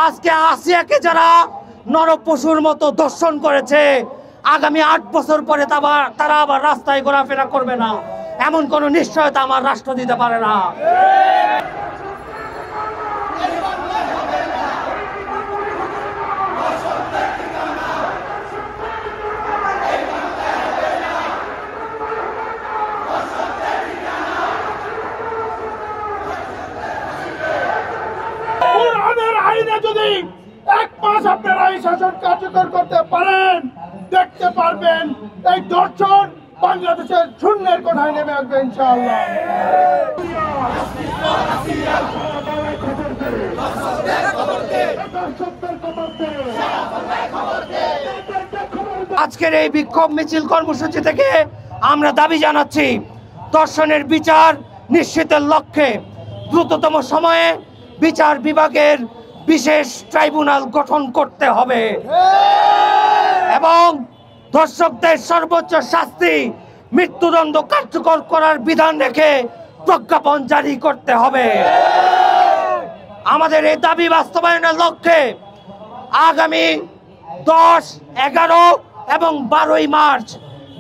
আজকে আসিয়াকে যারা নরপশুর মতো দর্শন করেছে, আগামী 8 বছর পরে তারা আবার রাস্তায় ঘোরাফেরা করবে না, এমন কোন নিশ্চয়তা আমার রাষ্ট্র দিতে পারে না। যদি 1 মাস আপনারা এই শাসন কার্যকর করতে পারেন, দেখতে পারবেন এই দর্শন বাংলাদেশের শূন্যের কোঠায় নেমে আসবে ইনশাআল্লাহ। আজকের এই বিক্ষোভ মিছিল কর্মসূচি থেকে আমরা দাবি জানাচ্ছি, ধর্ষণের বিচার নিশ্চিতের লক্ষ্যে দ্রুততম সময়ে বিচার বিভাগের বিশেষ ট্রাইব্যুনাল গঠন করতে হবে এবং ধর্ষকদের সর্বোচ্চ শাস্তি মৃত্যুদণ্ড কার্যকর করার বিধান রেখে প্রজ্ঞাপন জারি করতে হবে। আমাদের এই দাবি বাস্তবায়নের লক্ষ্যে আগামী 10, 11 এবং 12 মার্চ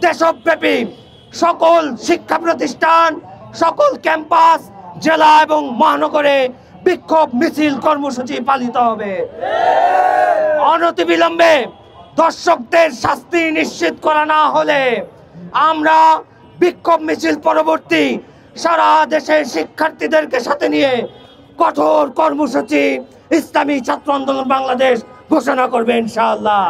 দেশব্যাপী সকল শিক্ষা প্রতিষ্ঠান, সকল ক্যাম্পাস, জেলা এবং মহানগরে বিক্ষোভ মিছিল কর্মসূচি পালিত হবে। অনতিবিলম্বে ধর্ষকদের শাস্তি নিশ্চিত করা না হলে আমরা বিক্ষোভ মিছিল পরবর্তী সারা দেশের শিক্ষার্থীদেরকে সাথে নিয়ে কঠোর কর্মসূচি ইসলামী ছাত্র আন্দোলন বাংলাদেশ ঘোষণা করবে ইনশাআল্লাহ।